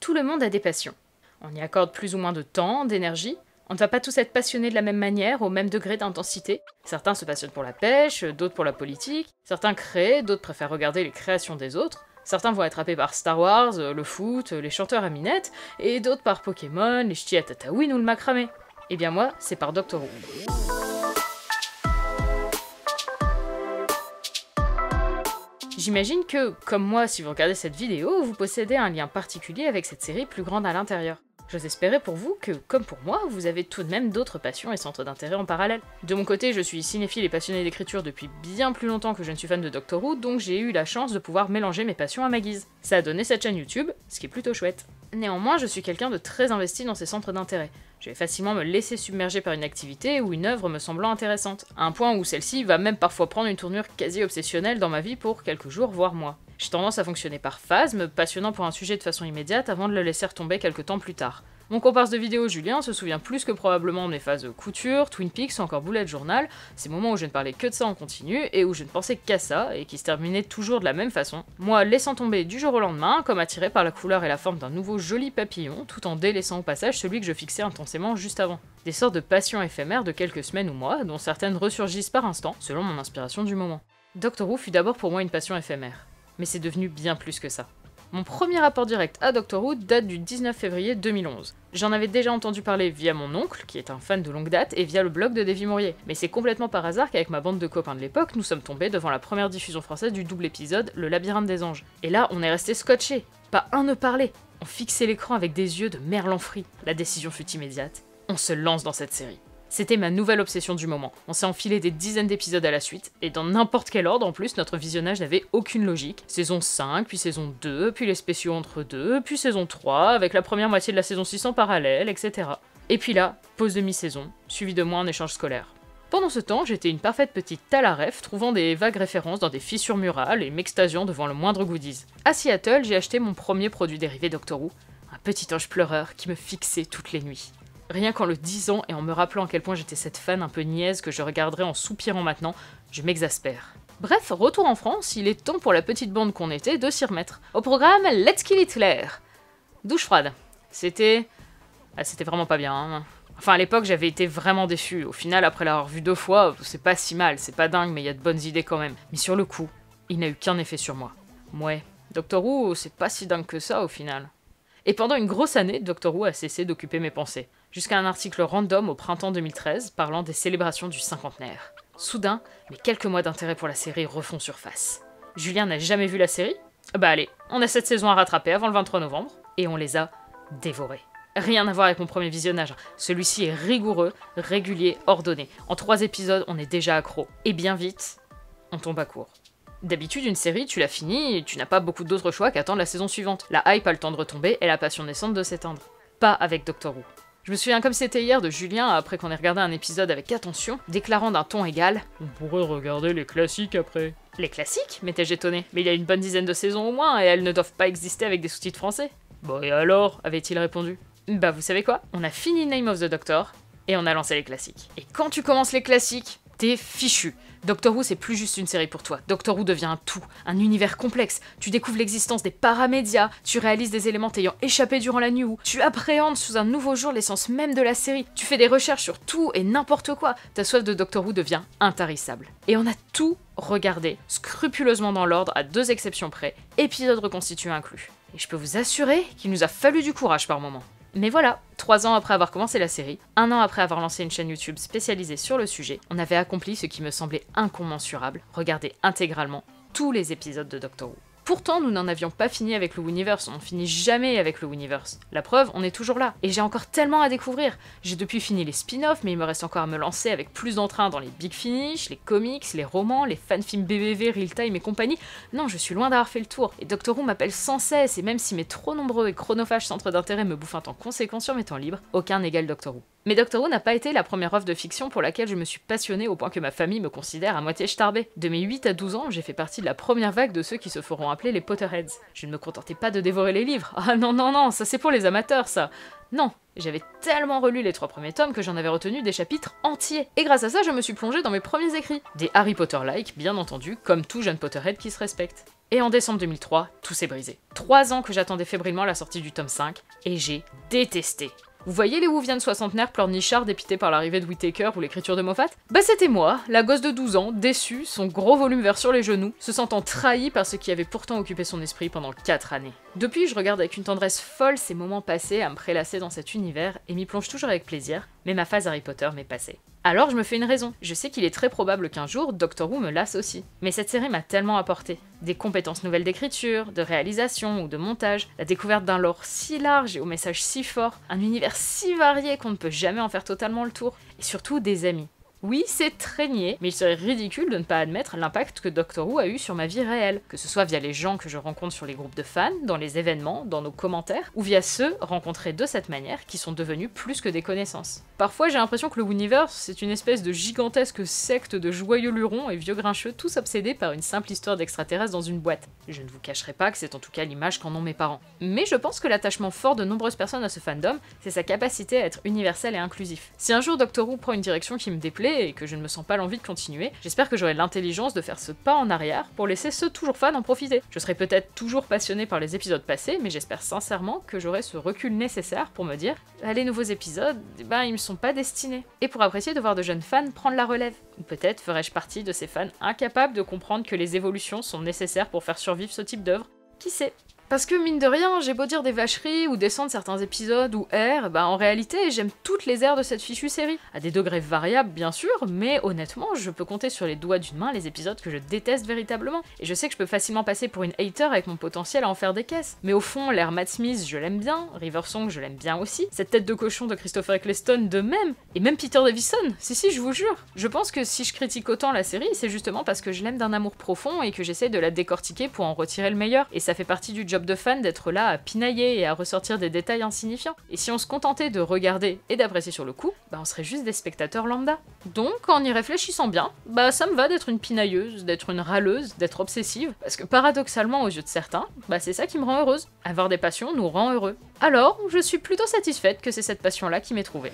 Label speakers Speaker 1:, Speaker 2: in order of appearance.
Speaker 1: Tout le monde a des passions. On y accorde plus ou moins de temps, d'énergie. On ne va pas tous être passionnés de la même manière, au même degré d'intensité. Certains se passionnent pour la pêche, d'autres pour la politique. Certains créent, d'autres préfèrent regarder les créations des autres. Certains vont être happés par Star Wars, le foot, les chanteurs à minette, et d'autres par Pokémon, les ch'tis à Tatooine ou le macramé. Eh bien moi, c'est par Doctor Who. J'imagine que, comme moi, si vous regardez cette vidéo, vous possédez un lien particulier avec cette série plus grande à l'intérieur. J'ose espérer pour vous que, comme pour moi, vous avez tout de même d'autres passions et centres d'intérêt en parallèle. De mon côté, je suis cinéphile et passionné d'écriture depuis bien plus longtemps que je ne suis fan de Doctor Who, donc j'ai eu la chance de pouvoir mélanger mes passions à ma guise. Ça a donné cette chaîne YouTube, ce qui est plutôt chouette. Néanmoins, je suis quelqu'un de très investi dans ces centres d'intérêt. Je vais facilement me laisser submerger par une activité ou une œuvre me semblant intéressante, à un point où celle-ci va même parfois prendre une tournure quasi obsessionnelle dans ma vie pour quelques jours, voire mois. J'ai tendance à fonctionner par phase, me passionnant pour un sujet de façon immédiate avant de le laisser retomber quelques temps plus tard. Mon comparse de vidéo Julien se souvient plus que probablement de mes phases couture, Twin Peaks ou encore bullet journal, ces moments où je ne parlais que de ça en continu et où je ne pensais qu'à ça et qui se terminaient toujours de la même façon, moi laissant tomber du jour au lendemain comme attiré par la couleur et la forme d'un nouveau joli papillon tout en délaissant au passage celui que je fixais intensément juste avant. Des sortes de passions éphémères de quelques semaines ou mois dont certaines ressurgissent par instant selon mon inspiration du moment. Doctor Who fut d'abord pour moi une passion éphémère, mais c'est devenu bien plus que ça. Mon premier rapport direct à Doctor Who date du 19 février 2011. J'en avais déjà entendu parler via mon oncle, qui est un fan de longue date, et via le blog de Davy Mourier. Mais c'est complètement par hasard qu'avec ma bande de copains de l'époque, nous sommes tombés devant la première diffusion française du double épisode, Le Labyrinthe des Anges. Et là, on est resté scotché. Pas un ne parlait. On fixait l'écran avec des yeux de merlan frit. La décision fut immédiate. On se lance dans cette série. C'était ma nouvelle obsession du moment. On s'est enfilé des dizaines d'épisodes à la suite, et dans n'importe quel ordre en plus, notre visionnage n'avait aucune logique. Saison 5, puis saison 2, puis les spéciaux entre deux, puis saison 3, avec la première moitié de la saison 6 en parallèle, etc. Et puis là, pause de mi-saison, suivi de moi en échange scolaire. Pendant ce temps, j'étais une parfaite petite talaref, trouvant des vagues références dans des fissures murales et m'extasiant devant le moindre goodies. À Seattle, j'ai acheté mon premier produit dérivé Doctor Who, un petit ange pleureur qui me fixait toutes les nuits. Rien qu'en le disant et en me rappelant à quel point j'étais cette fan un peu niaise que je regarderais en soupirant maintenant, je m'exaspère. Bref, retour en France, il est temps pour la petite bande qu'on était de s'y remettre. Au programme, Let's Kill Hitler. Douche froide. C'était vraiment pas bien, hein. Enfin, à l'époque, j'avais été vraiment déçu. Au final, après l'avoir vu 2 fois, c'est pas si mal, c'est pas dingue, mais il y a de bonnes idées quand même. Mais sur le coup, il n'a eu qu'un effet sur moi. Ouais, Doctor Who, c'est pas si dingue que ça au final. Et pendant une grosse année, Doctor Who a cessé d'occuper mes pensées, jusqu'à un article random au printemps 2013 parlant des célébrations du cinquantenaire. Soudain, mes quelques mois d'intérêt pour la série refont surface. Julien n'a jamais vu la série ? Bah allez, on a 7 saisons à rattraper avant le 23 novembre, et on les a dévorées. Rien à voir avec mon premier visionnage, celui-ci est rigoureux, régulier, ordonné. En 3 épisodes, on est déjà accro. Et bien vite, on tombe à court. D'habitude, une série, tu l'as finie et tu n'as pas beaucoup d'autres choix qu'attendre la saison suivante. La hype a le temps de retomber et la passion naissante de s'éteindre. Pas avec Doctor Who. Je me souviens comme c'était hier de Julien, après qu'on ait regardé un épisode avec attention, déclarant d'un ton égal « On pourrait regarder les classiques après ». Les classiques ? m'étais-je étonné. Mais il y a une bonne dizaine de saisons au moins et elles ne doivent pas exister avec des sous-titres français. Bah et alors ? avait-il répondu. Bah vous savez quoi ? On a fini Name of the Doctor et on a lancé les classiques. Et quand tu commences les classiques, t'es fichu. Doctor Who, c'est plus juste une série pour toi. Doctor Who devient un tout, un univers complexe. Tu découvres l'existence des paramédias, tu réalises des éléments t'ayant échappé durant la New Who, tu appréhendes sous un nouveau jour l'essence même de la série, tu fais des recherches sur tout et n'importe quoi. Ta soif de Doctor Who devient intarissable. Et on a tout regardé, scrupuleusement dans l'ordre, à 2 exceptions près, épisodes reconstitués inclus. Et je peux vous assurer qu'il nous a fallu du courage par moments. Mais voilà, 3 ans après avoir commencé la série, 1 an après avoir lancé une chaîne YouTube spécialisée sur le sujet, on avait accompli ce qui me semblait incommensurable, regarder intégralement tous les épisodes de Doctor Who. Pourtant, nous n'en avions pas fini avec le Whoniverse, on finit jamais avec le Whoniverse. La preuve, on est toujours là, et j'ai encore tellement à découvrir. J'ai depuis fini les spin-offs, mais il me reste encore à me lancer avec plus d'entrain dans les Big Finish, les comics, les romans, les fanfilms BBV, Real Time et compagnie. Non, je suis loin d'avoir fait le tour, et Doctor Who m'appelle sans cesse, et même si mes trop nombreux et chronophages centres d'intérêt me bouffent un temps conséquent sur mes temps libres, aucun n'égale Doctor Who. Mais Doctor Who n'a pas été la première œuvre de fiction pour laquelle je me suis passionnée au point que ma famille me considère à moitié starbée. De mes 8 à 12 ans, j'ai fait partie de la première vague de ceux qui se feront appeler les Potterheads. Je ne me contentais pas de dévorer les livres. Ah non, non, non, ça c'est pour les amateurs, ça. Non, j'avais tellement relu les 3 premiers tomes que j'en avais retenu des chapitres entiers. Et grâce à ça, je me suis plongée dans mes premiers écrits. Des Harry Potter-like, bien entendu, comme tout jeune Potterhead qui se respecte. Et en décembre 2003, tout s'est brisé. 3 ans que j'attendais fébrilement la sortie du tome 5, et j'ai détesté. Vous voyez les Whovian soixantenaires pleurnichards dépités par l'arrivée de Whittaker ou l'écriture de Moffat? Bah c'était moi, la gosse de 12 ans, déçue, son gros volume vert sur les genoux, se sentant trahie par ce qui avait pourtant occupé son esprit pendant 4 années. Depuis, je regarde avec une tendresse folle ces moments passés à me prélasser dans cet univers et m'y plonge toujours avec plaisir, mais ma phase Harry Potter m'est passée. Alors je me fais une raison, je sais qu'il est très probable qu'un jour, Doctor Who me lasse aussi. Mais cette série m'a tellement apporté. Des compétences nouvelles d'écriture, de réalisation ou de montage, la découverte d'un lore si large et au message si fort, un univers si varié qu'on ne peut jamais en faire totalement le tour, et surtout des amis. Oui, c'est très niais, mais il serait ridicule de ne pas admettre l'impact que Doctor Who a eu sur ma vie réelle, que ce soit via les gens que je rencontre sur les groupes de fans, dans les événements, dans nos commentaires, ou via ceux rencontrés de cette manière qui sont devenus plus que des connaissances. Parfois j'ai l'impression que le Whooniverse, c'est une espèce de gigantesque secte de joyeux lurons et vieux grincheux tous obsédés par une simple histoire d'extraterrestres dans une boîte. Je ne vous cacherai pas que c'est en tout cas l'image qu'en ont mes parents. Mais je pense que l'attachement fort de nombreuses personnes à ce fandom, c'est sa capacité à être universel et inclusif. Si un jour Doctor Who prend une direction qui me déplaît, et que je ne me sens pas l'envie de continuer, j'espère que j'aurai l'intelligence de faire ce pas en arrière pour laisser ceux toujours fans en profiter. Je serai peut-être toujours passionné par les épisodes passés, mais j'espère sincèrement que j'aurai ce recul nécessaire pour me dire les nouveaux épisodes, ils me sont pas destinés. Et pour apprécier de voir de jeunes fans prendre la relève. Ou peut-être ferai-je partie de ces fans incapables de comprendre que les évolutions sont nécessaires pour faire survivre ce type d'œuvre. Qui sait? Parce que mine de rien, j'ai beau dire des vacheries ou descendre certains épisodes ou airs, en réalité j'aime toutes les airs de cette fichue série. À des degrés variables bien sûr, mais honnêtement je peux compter sur les doigts d'une main les épisodes que je déteste véritablement. Et je sais que je peux facilement passer pour une hater avec mon potentiel à en faire des caisses. Mais au fond, l'air Matt Smith je l'aime bien, Riversong je l'aime bien aussi, cette tête de cochon de Christopher Eccleston de même, et même Peter Davison, si je vous jure. Je pense que si je critique autant la série, c'est justement parce que je l'aime d'un amour profond et que j'essaie de la décortiquer pour en retirer le meilleur, et ça fait partie du job de fan d'être là à pinailler et à ressortir des détails insignifiants. Et si on se contentait de regarder et d'apprécier sur le coup, on serait juste des spectateurs lambda. Donc en y réfléchissant bien, ça me va d'être une pinailleuse, d'être une râleuse, d'être obsessive, parce que paradoxalement aux yeux de certains, c'est ça qui me rend heureuse. Avoir des passions nous rend heureux. Alors, je suis plutôt satisfaite que c'est cette passion-là qui m'ait trouvée.